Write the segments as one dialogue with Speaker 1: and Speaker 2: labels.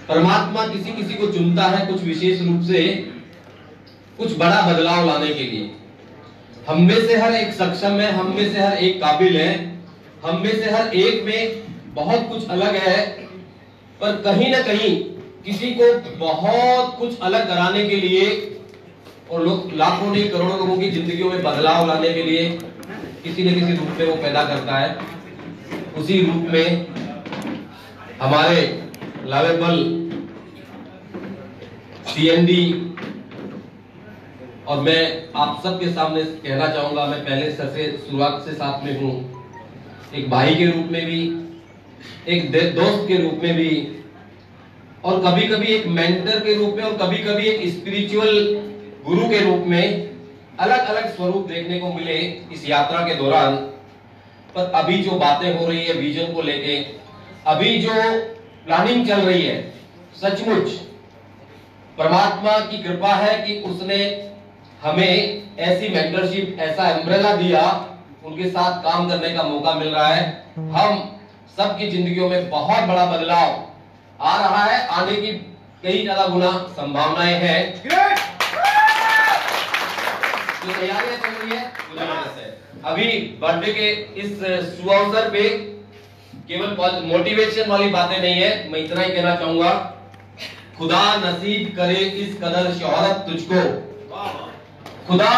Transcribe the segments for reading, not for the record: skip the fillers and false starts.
Speaker 1: परमात्मा किसी किसी को चुनता है कुछ विशेष रूप से, कुछ बड़ा बदलाव लाने के लिए। हम में से हर एक सक्षम है, हम में से हर एक काबिल है, हम में से हर एक में बहुत कुछ अलग है, पर कहीं ना कहीं किसी को बहुत कुछ अलग कराने के लिए और लोग लाखों नहीं करोड़ों लोगों की जिंदगियों में बदलाव लाने के लिए किसी न किसी रूप में वो पैदा करता है। उसी रूप में हमारे लावेबल सीएनडी, और मैं आप सबके सामने कहना चाहूंगा, मैं पहले से शुरुआत से साथ में हूं, एक भाई के रूप में भी, एक दोस्त के रूप में भी, और कभी कभी एक मेंटर के रूप में, और कभी कभी एक स्पिरिचुअल गुरु के रूप में अलग अलग स्वरूप देखने को मिले इस यात्रा के दौरान। पर अभी जो बातें हो रही है विजन को लेके, अभी जो प्लानिंग चल रही है, सचमुच परमात्मा की कृपा है कि उसने हमें ऐसी मेंटरशिप, ऐसा एम्ब्रेला दिया, उनके साथ काम करने का मौका मिल रहा है। हम सबकी जिंदगियों में बहुत बड़ा बदलाव आ रहा है, आने की कई ज्यादा गुना संभावनाएं हैं। जो तैयारियां चल रही है जबरदस्त है। अभी बर्थडे के इस शुभ अवसर पे केवल मोटिवेशन वाली बातें नहीं है, मैं इतना ही कहना चाहूंगा, खुदा नसीब करे इस कदर शोहरत तुझको, खुदा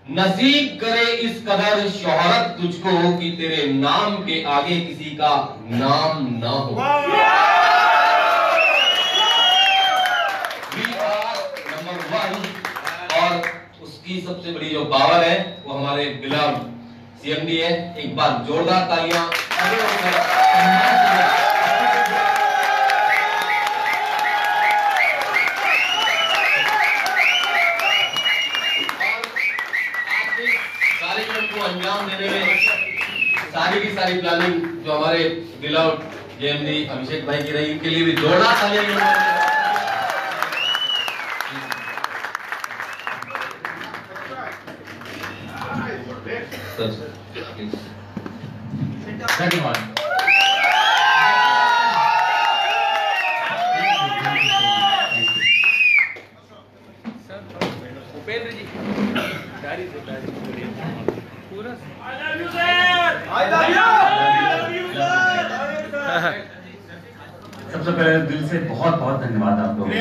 Speaker 1: नसीब करे इस कदर शोहरत तुझको कि तेरे नाम के आगे किसी का नाम ना हो। We are number one, और उसकी सबसे बड़ी जो पावर है वो हमारे बिलव्ड सीएमडी है। एक बार जोरदार तालियां। अंजाम देने में सारी की सारी प्लानिंग जो हमारे बिलव्ड जेएमडी अभिषेक भाई की रही, इनके लिए भी जोरदार तालियां। धन्यवाद।
Speaker 2: उपेंद्र जी
Speaker 3: सबसे पहले दिल से बहुत बहुत धन्यवाद आप लोगों का।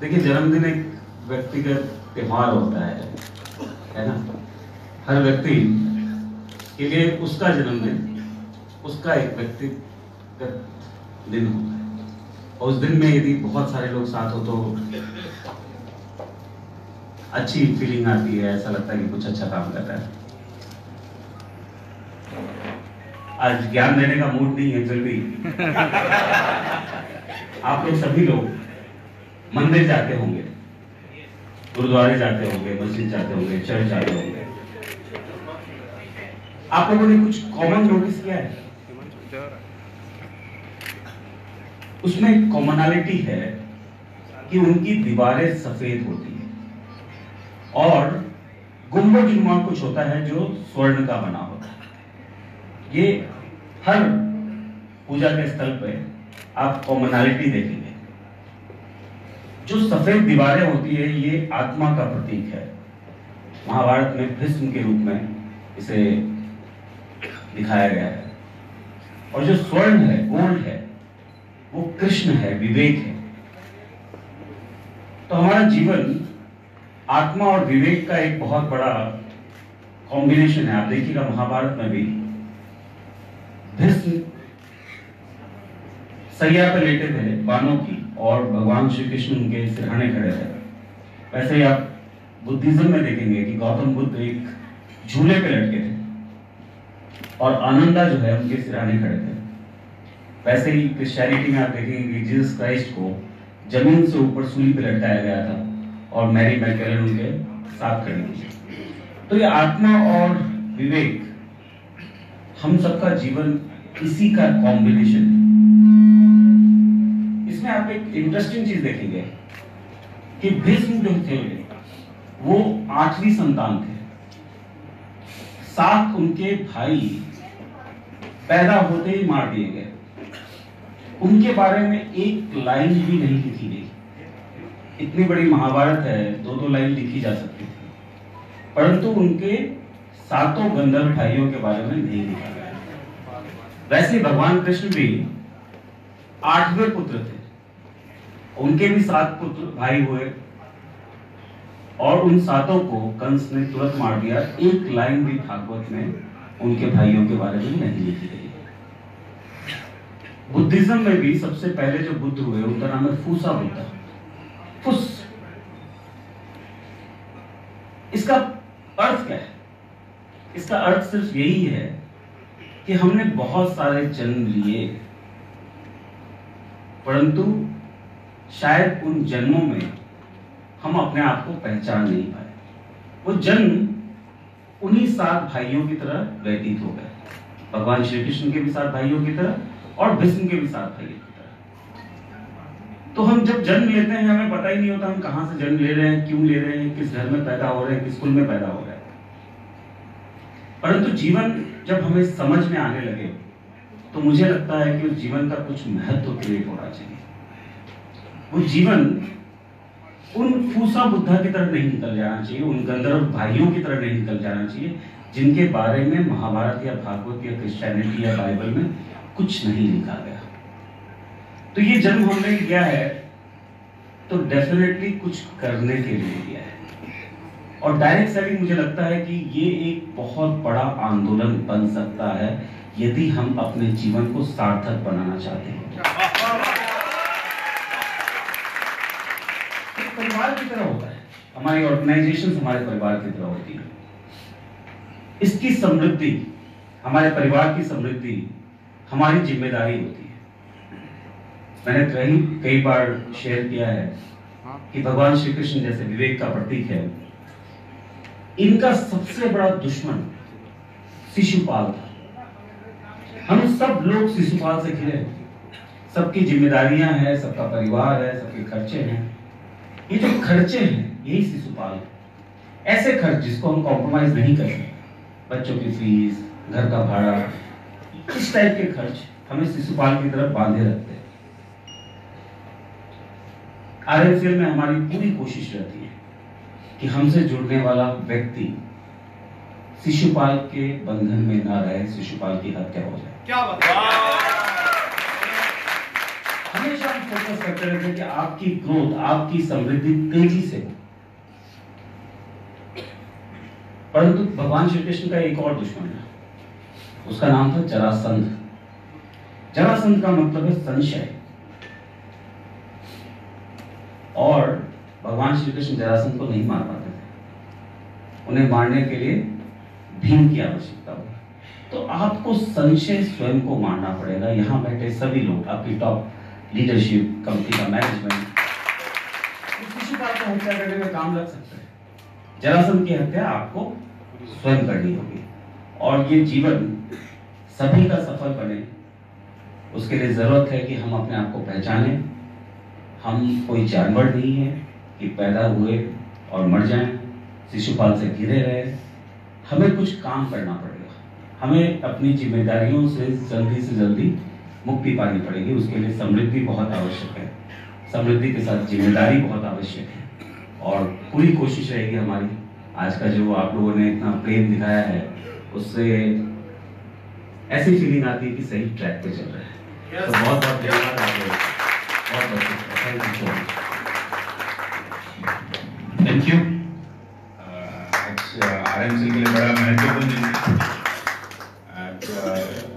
Speaker 3: देखिए, जन्मदिन एक व्यक्तिगत त्योहार होता है ना। हर व्यक्ति के लिए उसका जन्मदिन उसका एक व्यक्तिगत दिन होता है, और उस दिन में यदि बहुत सारे लोग साथ हो तो अच्छी फीलिंग आती है, ऐसा लगता है कि कुछ अच्छा काम कर रहा है। आज ज्ञान देने का मूड नहीं है, फिर भी आप लोग सभी लोग मंदिर जाते होंगे, गुरुद्वारे जाते होंगे, मस्जिद जाते होंगे, चर्च जाते होंगे। आप लोगों ने कुछ कॉमन नोटिस किया है? उसमें एक कॉमनैलिटी है कि उनकी दीवारें सफेद होती है और गुंबदनुमा कुछ होता है जो स्वर्ण का बना होता है। ये हर पूजा के स्थल पे आप कॉमनैलिटी देखेंगे। जो सफेद दीवारें होती है ये आत्मा का प्रतीक है। महाभारत में भीष्म के रूप में इसे दिखाया गया है। और जो स्वर्ण है, गोल्ड है, वो कृष्ण है, विवेक है। तो हमारा जीवन आत्मा और विवेक का एक बहुत बड़ा कॉम्बिनेशन है। आप देखिएगा महाभारत में भी भीष्म सैया पर लेटे थे बाणों की और भगवान श्री कृष्ण उनके सिरहाने खड़े थे। वैसे ही आप बुद्धिज्म में देखेंगे कि गौतम बुद्ध एक झूले पे लटके थे और आनंदा जो है उनके सिरहाने खड़े थे। वैसे ही क्रिश्चियनिटी में आप देखेंगे कि जीसस क्राइस्ट को जमीन से ऊपर सूली पे लटकाया गया था और मैरी मैकेलन उनके साथ खड़ी थी। तो ये आत्मा और विवेक हम सबका जीवन इसी का कॉम्बिनेशन है। इसमें आप एक इंटरेस्टिंग चीज देखेंगे कि भीष्म जो थे वो 8वीं संतान थे। 7 उनके भाई पैदा होते ही मार दिए गए। उनके बारे में एक लाइन भी नहीं लिखी गई। इतनी बड़ी महाभारत है, 2-2 लाइन लिखी जा सकती थी, परंतु उनके 7 गंधर्व भाइयों के बारे में नहीं लिखा गया। वैसे भगवान कृष्ण भी 8वें पुत्र थे, उनके भी 7 पुत्र भाई हुए और उन 7 को कंस ने तुरंत मार दिया। एक लाइन भी भागवत में उनके भाइयों के बारे में नहीं लिखी गई। बुद्धिज्म में भी सबसे पहले जो बुद्ध हुए उनका नाम है फूसा बुद्ध। फुस, इसका अर्थ क्या है? इसका अर्थ सिर्फ यही है कि हमने बहुत सारे जन्म लिए, परंतु शायद उन जन्मों में हम अपने आप को पहचान नहीं पाए। वो जन्म उन्हीं 7 भाइयों की तरह व्यतीत हो गए, भगवान श्री कृष्ण के भी 7 भाइयों की तरह और भीष्म के भी 7 भाइयों की तरह। तो हम जब जन्म लेते हैं हमें पता ही नहीं होता हम कहां से जन्म ले रहे हैं, क्यों ले रहे हैं, किस घर में पैदा हो रहे हैं, किस कुल में पैदा हो रहे हैं। परंतु जीवन जब हमें समझ में आने लगे तो मुझे लगता है कि उस जीवन का कुछ महत्व क्रिएट होना चाहिए। वो जीवन उन फूसा बुद्धा की तरह नहीं निकल जाना चाहिए, उन गंधर्व भाइयों की तरह नहीं निकल जाना चाहिए जिनके बारे में महाभारत या भागवत या क्रिश्चियनिटी या बाइबल में कुछ नहीं लिखा गया। तो ये जन्म हमने लिया है तो डेफिनेटली कुछ करने के लिए लिया है, और डायरेक्ट सेलिंग मुझे लगता है कि ये एक बहुत बड़ा आंदोलन बन सकता है यदि हम अपने जीवन को सार्थक बनाना चाहते हैं। एक परिवार की तरह होता है, हमारी ऑर्गेनाइजेशन हमारे परिवार की तरह होती है। इसकी समृद्धि, हमारे परिवार की समृद्धि हमारी जिम्मेदारी होती है। मैंने कई बार शेयर किया है कि भगवान श्री कृष्ण जैसे विवेक का प्रतीक है, इनका सबसे बड़ा दुश्मन शिशुपाल था। हम सब लोग शिशुपाल से घिरे हैं, सबकी जिम्मेदारियां हैं, सबका परिवार है, सबके खर्चे हैं। ये जो खर्चे हैं यही शिशुपाल है। ऐसे खर्च जिसको हम कॉम्प्रोमाइज नहीं कर सकते, बच्चों की फीस, घर का भाड़ा, इस टाइप के खर्च हमें शिशुपाल की तरफ बांधे रखते हैं। आरएमसीएल में हमारी पूरी कोशिश रहती है कि हमसे जुड़ने वाला व्यक्ति शिशुपाल के बंधन में ना रहे, शिशुपाल की हत्या हो जाए।
Speaker 2: क्या बात है।
Speaker 3: हमेशा हम फोकस करते रहते हैं कि आपकी ग्रोथ, आपकी समृद्धि तेजी से हो, परंतु भगवान श्री कृष्ण का एक और दुश्मन है, उसका नाम था जरासंध। जरासंध का मतलब है संशय, और भगवान श्री कृष्ण जरासंध को नहीं मार पाते थे, उन्हें मारने के लिए भीम की आवश्यकता हुई। तो आपको संशय स्वयं को मारना पड़ेगा। यहाँ बैठे सभी लोग, आपकी टॉप लीडरशिप, कंपनी का मैनेजमेंट, शिशुपाल को हत्या करने में काम लग सकता है, जरासंध की हत्या आपको स्वयं करनी होगी। और ये जीवन सभी का सफल बने, उसके लिए जरूरत है कि हम अपने आप को पहचानें। हम कोई जानवर नहीं है कि पैदा हुए और मर जाएं, शिशुपाल से घिरे रहे। हमें कुछ काम करना पड़ेगा, हमें अपनी जिम्मेदारियों से जल्दी मुक्ति पानी पड़ेगी। उसके लिए समृद्धि बहुत आवश्यक है, समृद्धि के साथ जिम्मेदारी बहुत आवश्यक है, और पूरी कोशिश रहेगी हमारी। आज का जो आप लोगों ने इतना प्रेम दिखाया है, उससे ऐसी फीलिंग आती है कि सही ट्रैक पे चल रहे हैं। तो बहुत बहुत धन्यवाद आपको, बहुत
Speaker 4: थैंक यू। आरएमसीएल के लिए बड़ा महत्वपूर्ण दिन है,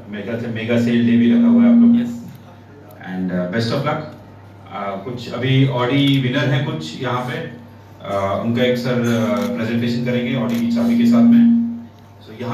Speaker 4: मेगा से मेगा सेल डे भी लगा हुआ है आप लोग। Yes, and best of luck. कुछ अभी ऑडी विनर हैं कुछ यहाँ पे, उनका एक सर प्रेजेंटेशन करेंगे ऑडी की चाबी के साथ में। सो यहाँ